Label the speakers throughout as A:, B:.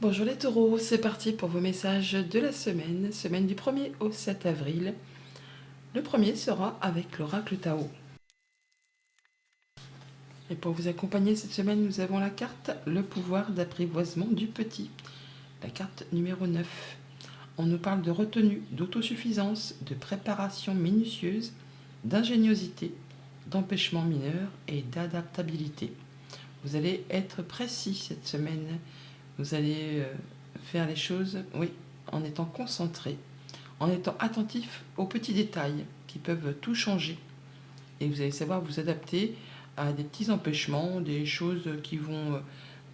A: Bonjour les taureaux, c'est parti pour vos messages de la semaine, semaine du 1er au 7 avril. Le premier sera avec l'oracle Tao. Et pour vous accompagner cette semaine, nous avons la carte Le pouvoir d'apprivoisement du petit, la carte numéro 9. On nous parle de retenue, d'autosuffisance, de préparation minutieuse, d'ingéniosité, d'empêchement mineur et d'adaptabilité. Vous allez être précis cette semaine. Vous allez faire les choses, oui, en étant concentré, en étant attentif aux petits détails qui peuvent tout changer. Et vous allez savoir vous adapter à des petits empêchements, des choses qui vont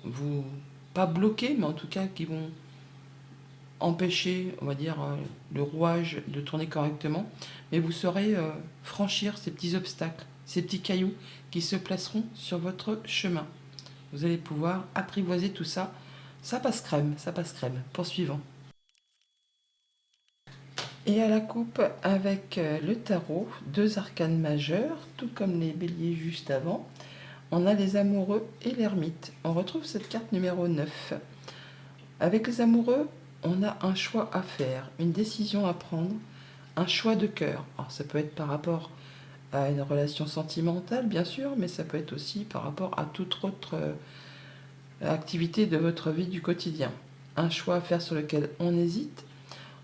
A: vous, pas bloquer, mais en tout cas qui vont empêcher, on va dire, le rouage de tourner correctement. Mais vous saurez franchir ces petits obstacles, ces petits cailloux qui se placeront sur votre chemin. Vous allez pouvoir apprivoiser tout ça. Ça passe crème, ça passe crème. Poursuivons. Et à la coupe avec le tarot, deux arcanes majeures, tout comme les béliers juste avant. On a les amoureux et l'ermite. On retrouve cette carte numéro 9. Avec les amoureux, on a un choix à faire, une décision à prendre, un choix de cœur. Alors ça peut être par rapport à une relation sentimentale, bien sûr, mais ça peut être aussi par rapport à toute autre activité de votre vie du quotidien. Un choix à faire sur lequel on hésite.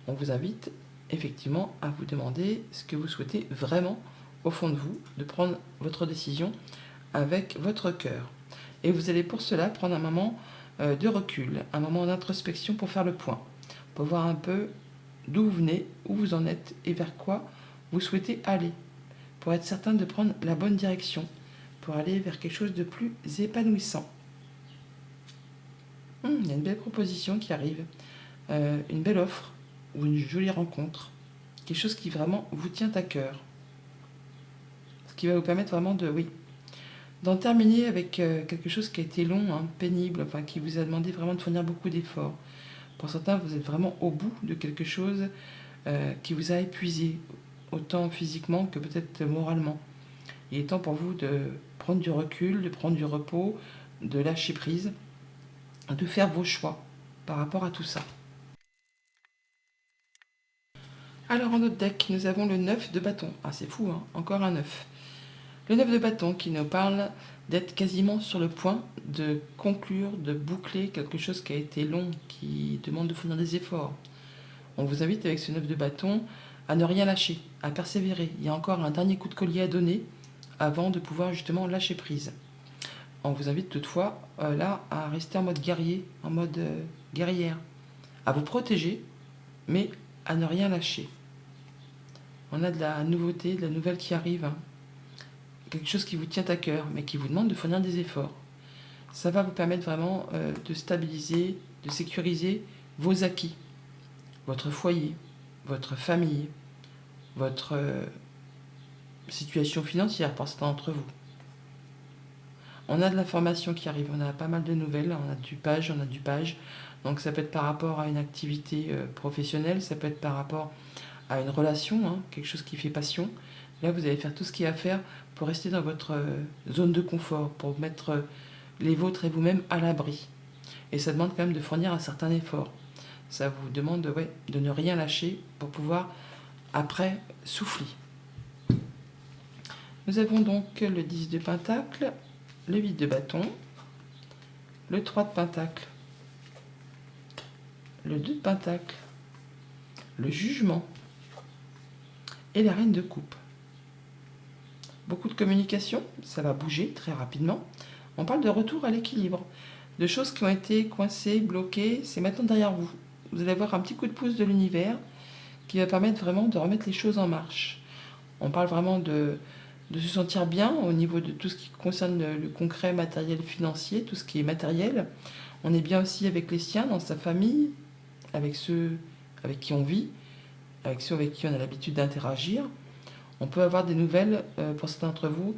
A: On vous invite effectivement à vous demander ce que vous souhaitez vraiment au fond de vous, de prendre votre décision avec votre cœur. Et vous allez pour cela prendre un moment de recul, un moment d'introspection pour faire le point, pour voir un peu d'où vous venez, où vous en êtes et vers quoi vous souhaitez aller, pour être certain de prendre la bonne direction, pour aller vers quelque chose de plus épanouissant. Il y a une belle proposition qui arrive, une belle offre ou une jolie rencontre, quelque chose qui vraiment vous tient à cœur, ce qui va vous permettre vraiment d'en terminer avec quelque chose qui a été long, pénible, enfin qui vous a demandé vraiment de fournir beaucoup d'efforts. Pour certains, vous êtes vraiment au bout de quelque chose qui vous a épuisé, autant physiquement que peut-être moralement. Il est temps pour vous de prendre du recul, de prendre du repos, de lâcher prise, de faire vos choix par rapport à tout ça. Alors en notre deck, nous avons le 9 de bâton. Ah c'est fou, encore un 9. Le 9 de bâton qui nous parle d'être quasiment sur le point de conclure, de boucler quelque chose qui a été long, qui demande de fournir des efforts. On vous invite avec ce 9 de bâton à ne rien lâcher, à persévérer. Il y a encore un dernier coup de collier à donner avant de pouvoir justement lâcher prise. On vous invite toutefois là à rester en mode guerrier, en mode guerrière, à vous protéger, mais à ne rien lâcher. On a de la nouveauté, de la nouvelle qui arrive, quelque chose qui vous tient à cœur, mais qui vous demande de fournir des efforts. Ça va vous permettre vraiment de stabiliser, de sécuriser vos acquis, votre foyer, votre famille, votre situation financière pour certains d'entre vous. On a de l'information qui arrive, on a pas mal de nouvelles, on a du page. Donc ça peut être par rapport à une activité professionnelle, ça peut être par rapport à une relation, quelque chose qui fait passion. Là, vous allez faire tout ce qu'il y a à faire pour rester dans votre zone de confort, pour mettre les vôtres et vous-même à l'abri. Et ça demande quand même de fournir un certain effort. Ça vous demande de ne rien lâcher pour pouvoir, après, souffler. Nous avons donc le 10 de pentacle, le 8 de bâton, le 3 de pentacle, le 2 de pentacle, le jugement et la reine de coupe. Beaucoup de communication, ça va bouger très rapidement. On parle de retour à l'équilibre, de choses qui ont été coincées, bloquées, c'est maintenant derrière vous. Vous allez avoir un petit coup de pouce de l'univers qui va permettre vraiment de remettre les choses en marche. On parle vraiment de se sentir bien au niveau de tout ce qui concerne le concret, matériel, financier, tout ce qui est matériel. On est bien aussi avec les siens, dans sa famille, avec ceux avec qui on vit, avec ceux avec qui on a l'habitude d'interagir. On peut avoir des nouvelles, pour certains d'entre vous,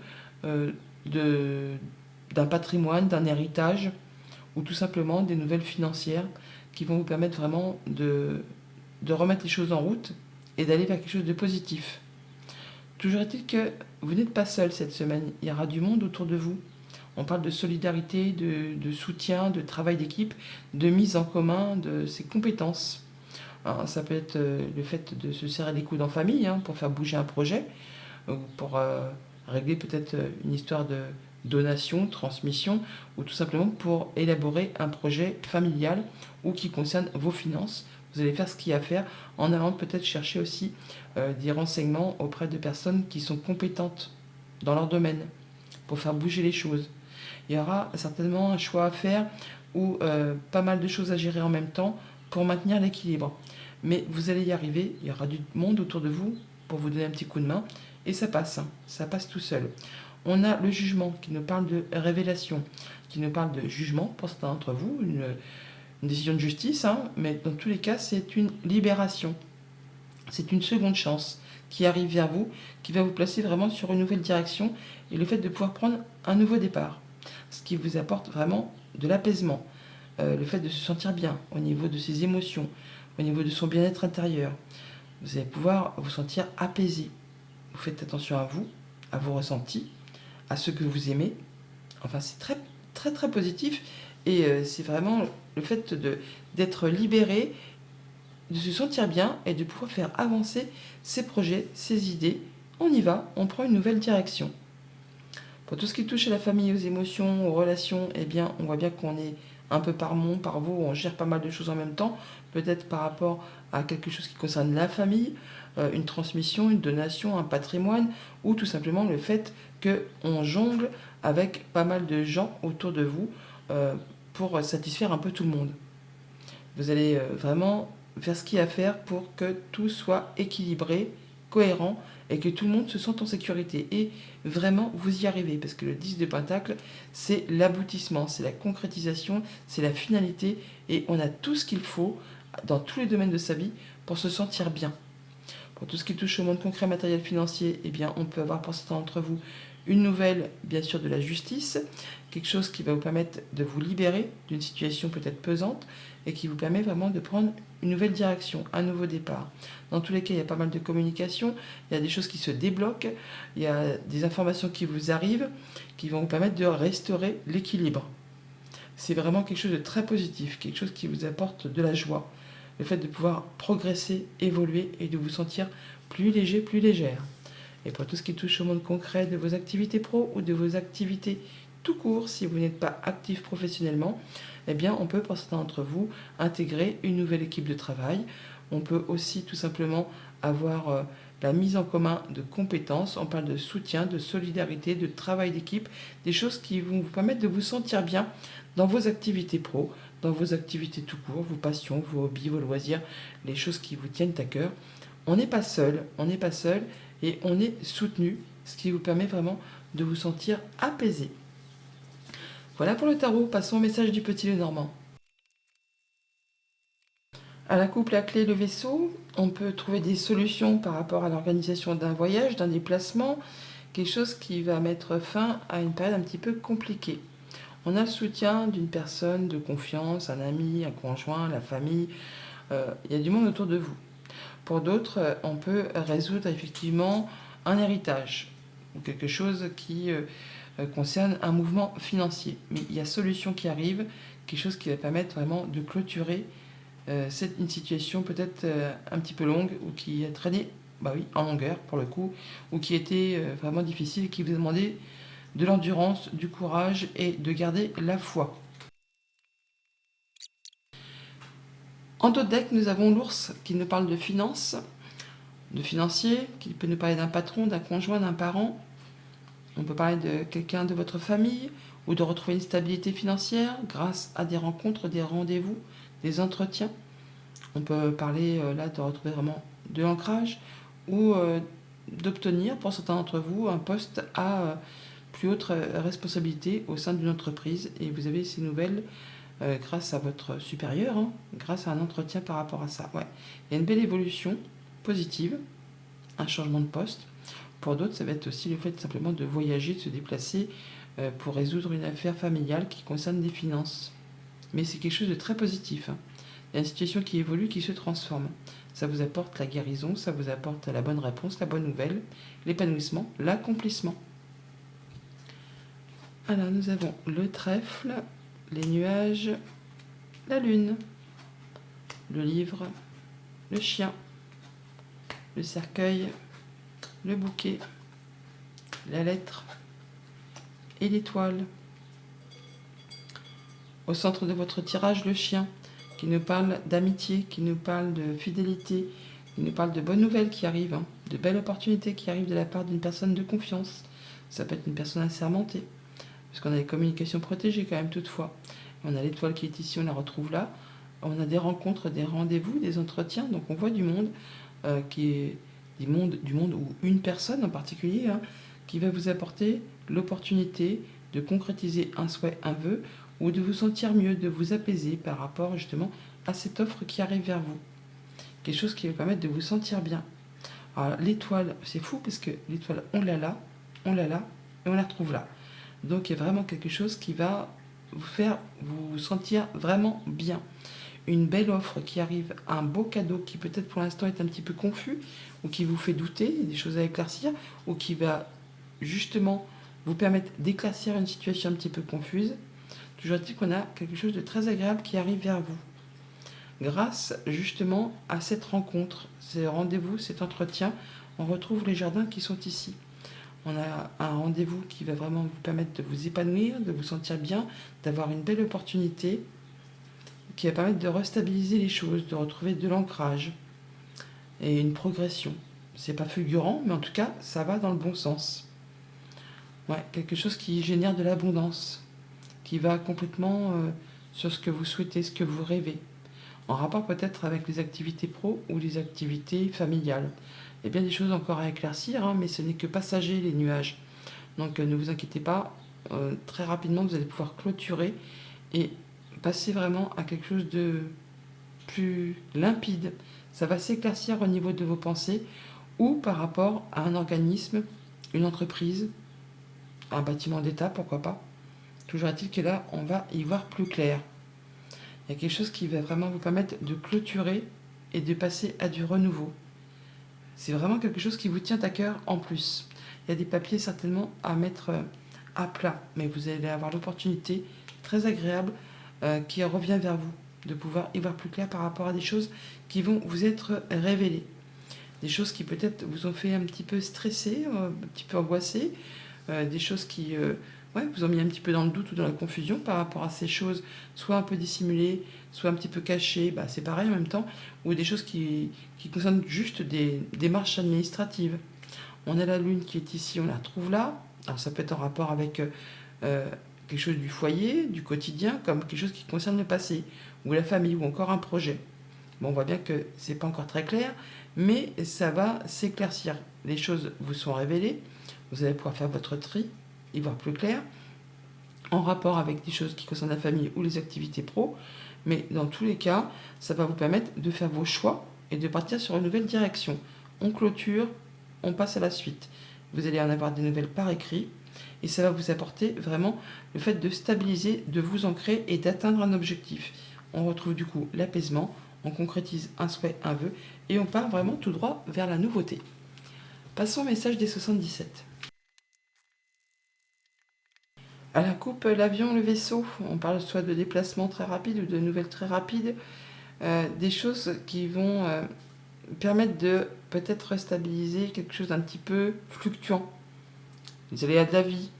A: d'un patrimoine, d'un héritage, ou tout simplement des nouvelles financières qui vont vous permettre vraiment de remettre les choses en route et d'aller vers quelque chose de positif. Toujours est-il que vous n'êtes pas seul cette semaine, il y aura du monde autour de vous. On parle de solidarité, de soutien, de travail d'équipe, de mise en commun de ses compétences. Alors, ça peut être le fait de se serrer les coudes en famille pour faire bouger un projet, ou pour régler peut-être une histoire de donation, transmission, ou tout simplement pour élaborer un projet familial ou qui concerne vos finances. Vous allez faire ce qu'il y a à faire en allant peut-être chercher aussi des renseignements auprès de personnes qui sont compétentes dans leur domaine pour faire bouger les choses. Il y aura certainement un choix à faire ou pas mal de choses à gérer en même temps pour maintenir l'équilibre. Mais vous allez y arriver, il y aura du monde autour de vous pour vous donner un petit coup de main et ça passe tout seul. On a le jugement qui nous parle de révélation, qui nous parle de jugement pour certains d'entre vous, une décision de justice, mais dans tous les cas c'est une libération, c'est une seconde chance qui arrive vers vous, qui va vous placer vraiment sur une nouvelle direction et le fait de pouvoir prendre un nouveau départ, ce qui vous apporte vraiment de l'apaisement, le fait de se sentir bien au niveau de ses émotions, au niveau de son bien-être intérieur. Vous allez pouvoir vous sentir apaisé. Vous faites attention à vous, à vos ressentis, à ce que vous aimez. Enfin, c'est très, très, très positif. Et c'est vraiment le fait d'être libéré, de se sentir bien et de pouvoir faire avancer ses projets, ses idées. On y va, on prend une nouvelle direction. Pour tout ce qui touche à la famille, aux émotions, aux relations, eh bien, on voit bien qu'on est un peu par monde, par vous, on gère pas mal de choses en même temps, peut-être par rapport à quelque chose qui concerne la famille, une transmission, une donation, un patrimoine, ou tout simplement le fait qu'on jongle avec pas mal de gens autour de vous pour satisfaire un peu tout le monde. Vous allez vraiment faire ce qu'il y a à faire pour que tout soit équilibré, cohérent et que tout le monde se sente en sécurité. Et vraiment, vous y arrivez parce que le 10 de Pentacle, c'est l'aboutissement, c'est la concrétisation, c'est la finalité et on a tout ce qu'il faut dans tous les domaines de sa vie pour se sentir bien. Pour tout ce qui touche au monde concret, matériel, financier, eh bien, on peut avoir pour certains d'entre vous une nouvelle, bien sûr, de la justice, quelque chose qui va vous permettre de vous libérer d'une situation peut-être pesante et qui vous permet vraiment de prendre une nouvelle direction, un nouveau départ. Dans tous les cas, il y a pas mal de communication, il y a des choses qui se débloquent, il y a des informations qui vous arrivent qui vont vous permettre de restaurer l'équilibre. C'est vraiment quelque chose de très positif, quelque chose qui vous apporte de la joie. Le fait de pouvoir progresser, évoluer et de vous sentir plus léger, plus légère. Et pour tout ce qui touche au monde concret de vos activités pro ou de vos activités tout court, si vous n'êtes pas actif professionnellement, eh bien on peut pour certains d'entre vous intégrer une nouvelle équipe de travail. On peut aussi tout simplement avoir la mise en commun de compétences. On parle de soutien, de solidarité, de travail d'équipe, des choses qui vont vous permettre de vous sentir bien dans vos activités pro, dans vos activités tout court, vos passions, vos hobbies, vos loisirs, les choses qui vous tiennent à cœur. On n'est pas seul, et on est soutenu, ce qui vous permet vraiment de vous sentir apaisé. Voilà pour le tarot, passons au message du petit Lenormand. À la coupe, la clé, le vaisseau, on peut trouver des solutions par rapport à l'organisation d'un voyage, d'un déplacement, quelque chose qui va mettre fin à une période un petit peu compliquée. On a le soutien d'une personne de confiance, un ami, un conjoint, la famille, il y a du monde autour de vous. Pour d'autres, on peut résoudre effectivement un héritage ou quelque chose qui concerne un mouvement financier. Mais il y a solution qui arrive, quelque chose qui va permettre vraiment de clôturer une situation peut-être un petit peu longue ou qui a traîné en longueur pour le coup, ou qui était vraiment difficile et qui vous a demandé de l'endurance, du courage et de garder la foi. En d'autres decks, nous avons l'ours qui nous parle de finances, de financier, qui peut nous parler d'un patron, d'un conjoint, d'un parent. On peut parler de quelqu'un de votre famille ou de retrouver une stabilité financière grâce à des rencontres, des rendez-vous, des entretiens. On peut parler là de retrouver vraiment de l'ancrage ou d'obtenir pour certains d'entre vous un poste à plus haute responsabilité au sein d'une entreprise et vous avez ces nouvelles grâce à votre supérieur, grâce à un entretien par rapport à ça. Ouais. Il y a une belle évolution positive, un changement de poste. Pour d'autres, ça va être aussi le fait simplement de voyager, de se déplacer pour résoudre une affaire familiale qui concerne des finances. Mais c'est quelque chose de très positif. Il y a une situation qui évolue, qui se transforme. Ça vous apporte la guérison, ça vous apporte la bonne réponse, la bonne nouvelle, l'épanouissement, l'accomplissement. Alors, nous avons le trèfle, les nuages, la lune, le livre, le chien, le cercueil, le bouquet, la lettre et l'étoile. Au centre de votre tirage, le chien, qui nous parle d'amitié, qui nous parle de fidélité, qui nous parle de bonnes nouvelles qui arrivent, hein, de belles opportunités qui arrivent de la part d'une personne de confiance. Ça peut être une personne assermentée, parce qu'on a des communications protégées quand même toutefois. On a l'étoile qui est ici, on la retrouve là. On a des rencontres, des rendez-vous, des entretiens, donc on voit du monde qui est du monde ou une personne en particulier hein, qui va vous apporter l'opportunité de concrétiser un souhait, un vœu, ou de vous sentir mieux, de vous apaiser par rapport justement à cette offre qui arrive vers vous. Quelque chose qui va permettre de vous sentir bien. Alors, l'étoile, c'est fou parce que l'étoile, on l'a là, et on la retrouve là. Donc il y a vraiment quelque chose qui va vous faire vous sentir vraiment bien. Une belle offre qui arrive, un beau cadeau qui peut-être pour l'instant est un petit peu confus, ou qui vous fait douter, des choses à éclaircir, ou qui va justement vous permettre d'éclaircir une situation un petit peu confuse. Toujours est-il qu'on a quelque chose de très agréable qui arrive vers vous. Grâce justement à cette rencontre, ces rendez-vous, cet entretien, on retrouve les jardins qui sont ici. On a un rendez-vous qui va vraiment vous permettre de vous épanouir, de vous sentir bien, d'avoir une belle opportunité, qui va permettre de restabiliser les choses, de retrouver de l'ancrage et une progression. C'est pas fulgurant, mais en tout cas, ça va dans le bon sens. Ouais, quelque chose qui génère de l'abondance, qui va complètement sur ce que vous souhaitez, ce que vous rêvez, en rapport peut-être avec les activités pro ou les activités familiales. Il y a bien des choses encore à éclaircir, hein, mais ce n'est que passager les nuages. Donc ne vous inquiétez pas, très rapidement vous allez pouvoir clôturer et passer vraiment à quelque chose de plus limpide. Ça va s'éclaircir au niveau de vos pensées ou par rapport à un organisme, une entreprise, un bâtiment d'État, pourquoi pas. Toujours est-il que là, on va y voir plus clair. Il y a quelque chose qui va vraiment vous permettre de clôturer et de passer à du renouveau. C'est vraiment quelque chose qui vous tient à cœur en plus. Il y a des papiers certainement à mettre à plat, mais vous allez avoir l'opportunité très agréable qui revient vers vous, de pouvoir y voir plus clair par rapport à des choses qui vont vous être révélées. Des choses qui peut-être vous ont fait un petit peu stresser, un petit peu angoisser, des choses qui vous ont mis un petit peu dans le doute ou dans la confusion par rapport à ces choses, soit un peu dissimulées, soit un petit peu cachées, c'est pareil en même temps, ou des choses qui concernent juste des démarches administratives. On a la lune qui est ici, on la retrouve là. Alors ça peut être en rapport avec quelque chose du foyer, du quotidien, comme quelque chose qui concerne le passé, ou la famille, ou encore un projet. Bon, on voit bien que c'est pas encore très clair, mais ça va s'éclaircir. Les choses vous sont révélées, vous allez pouvoir faire votre tri, y voir plus clair, en rapport avec des choses qui concernent la famille ou les activités pro, mais dans tous les cas, ça va vous permettre de faire vos choix et de partir sur une nouvelle direction. On clôture, on passe à la suite. Vous allez en avoir des nouvelles par écrit, et ça va vous apporter vraiment le fait de stabiliser, de vous ancrer et d'atteindre un objectif. On retrouve du coup l'apaisement, on concrétise un souhait, un vœu, et on part vraiment tout droit vers la nouveauté. Passons au message des 77. À la coupe, l'avion, le vaisseau, on parle soit de déplacements très rapides ou de nouvelles très rapides, des choses qui vont permettre de peut-être stabiliser quelque chose d'un petit peu fluctuant. Les aléas de la vie,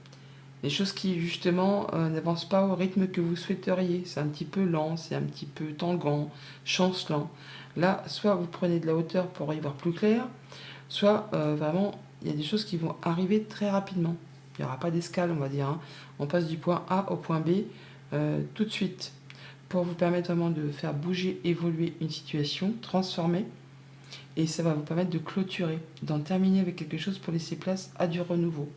A: des choses qui justement n'avancent pas au rythme que vous souhaiteriez. C'est un petit peu lent, c'est un petit peu tanguant, chancelant. Là, soit vous prenez de la hauteur pour y voir plus clair, soit vraiment il y a des choses qui vont arriver très rapidement. Il n'y aura pas d'escale, on va dire. Hein. On passe du point A au point B tout de suite pour vous permettre vraiment de faire bouger, évoluer une situation, transformer. Et ça va vous permettre de clôturer, d'en terminer avec quelque chose pour laisser place à du renouveau.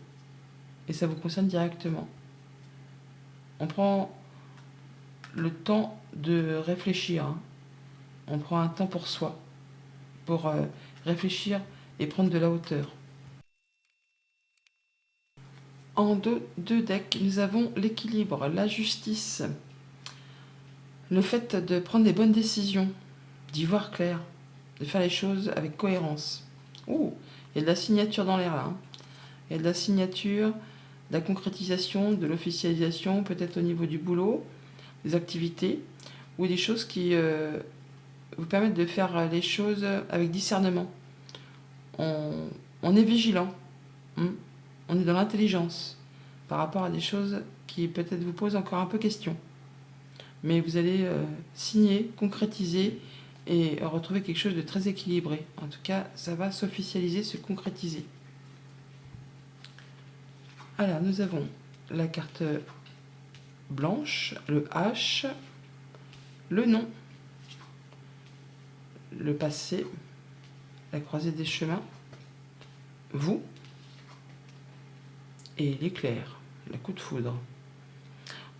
A: Et ça vous concerne directement. On prend le temps de réfléchir. Hein. On prend un temps pour soi, pour réfléchir et prendre de la hauteur. En deux decks, nous avons l'équilibre, la justice, le fait de prendre des bonnes décisions, d'y voir clair, de faire les choses avec cohérence. Ouh, il y a de la signature dans l'air là. Hein. Il y a de la signature la concrétisation, de l'officialisation, peut-être au niveau du boulot, des activités, ou des choses qui vous permettent de faire les choses avec discernement. On est vigilant, on est dans l'intelligence par rapport à des choses qui peut-être vous posent encore un peu question. Mais vous allez signer, concrétiser et retrouver quelque chose de très équilibré. En tout cas, ça va s'officialiser, se concrétiser. Alors, nous avons la carte blanche, le H, le nom, le passé, la croisée des chemins, vous et l'éclair, le coup de foudre.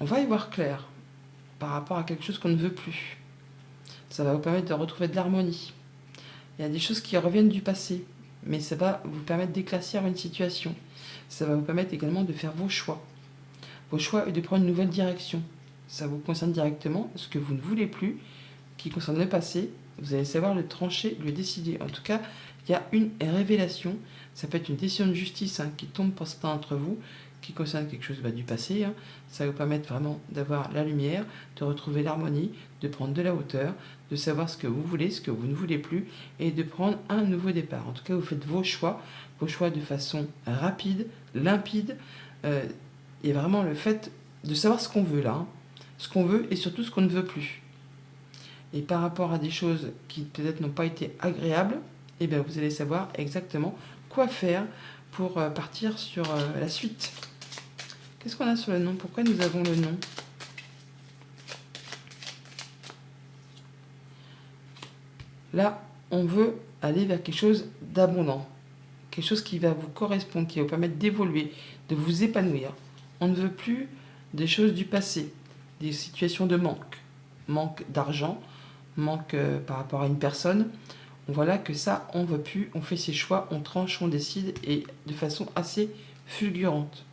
A: On va y voir clair par rapport à quelque chose qu'on ne veut plus. Ça va vous permettre de retrouver de l'harmonie. Il y a des choses qui reviennent du passé, mais ça va vous permettre d'éclaircir une situation. Ça va vous permettre également de faire vos choix et de prendre une nouvelle direction. Ça vous concerne directement, ce que vous ne voulez plus, qui concerne le passé, vous allez savoir le trancher, le décider. En tout cas, il y a une révélation. Ça peut être une décision de justice qui tombe pour certains d'entre vous, qui concerne quelque chose du passé. Ça va vous permettre vraiment d'avoir la lumière, de retrouver l'harmonie, de prendre de la hauteur, de savoir ce que vous voulez, ce que vous ne voulez plus, et de prendre un nouveau départ. En tout cas, vous faites vos choix de façon rapide, limpide. Et vraiment le fait de savoir ce qu'on veut là, ce qu'on veut et surtout ce qu'on ne veut plus. Et par rapport à des choses qui peut-être n'ont pas été agréables, eh bien vous allez savoir exactement quoi faire pour partir sur la suite. Qu'est-ce qu'on a sur le nom? Pourquoi nous avons le nom? Là, on veut aller vers quelque chose d'abondant, quelque chose qui va vous correspondre, qui va vous permettre d'évoluer, de vous épanouir. On ne veut plus des choses du passé, des situations de manque d'argent, manque par rapport à une personne. Voilà que ça, on ne veut plus, on fait ses choix, on tranche, on décide et de façon assez fulgurante.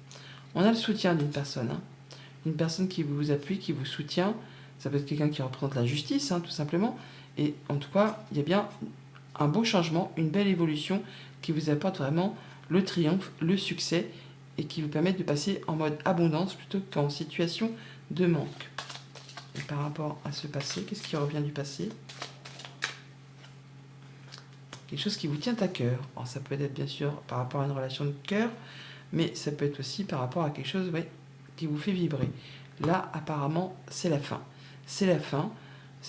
A: On a le soutien d'une personne, une personne qui vous appuie, qui vous soutient. Ça peut être quelqu'un qui représente la justice, tout simplement. Et en tout cas, il y a bien un beau changement, une belle évolution qui vous apporte vraiment le triomphe, le succès et qui vous permet de passer en mode abondance plutôt qu'en situation de manque. Et par rapport à ce passé, qu'est-ce qui revient du passé? Quelque chose qui vous tient à cœur. Alors, ça peut être bien sûr par rapport à une relation de cœur, mais ça peut être aussi par rapport à quelque chose qui vous fait vibrer. Là, apparemment, c'est la fin. C'est la fin.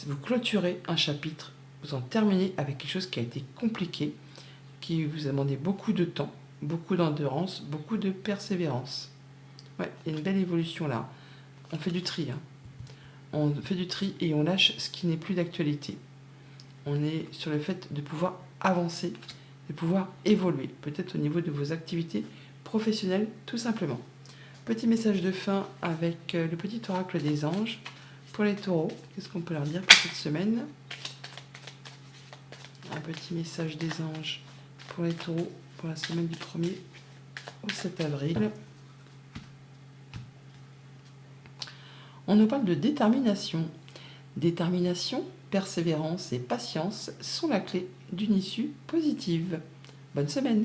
A: Vous clôturez un chapitre, vous en terminez avec quelque chose qui a été compliqué, qui vous a demandé beaucoup de temps, beaucoup d'endurance, beaucoup de persévérance. Ouais, il y a une belle évolution là. On fait du tri. On fait du tri et on lâche ce qui n'est plus d'actualité. On est sur le fait de pouvoir avancer, de pouvoir évoluer, peut-être au niveau de vos activités professionnelles, tout simplement. Petit message de fin avec le petit oracle des anges. Pour les taureaux, qu'est-ce qu'on peut leur dire pour cette semaine? Un petit message des anges pour les taureaux pour la semaine du 1er au 7 avril. On nous parle de détermination. Détermination, persévérance et patience sont la clé d'une issue positive. Bonne semaine!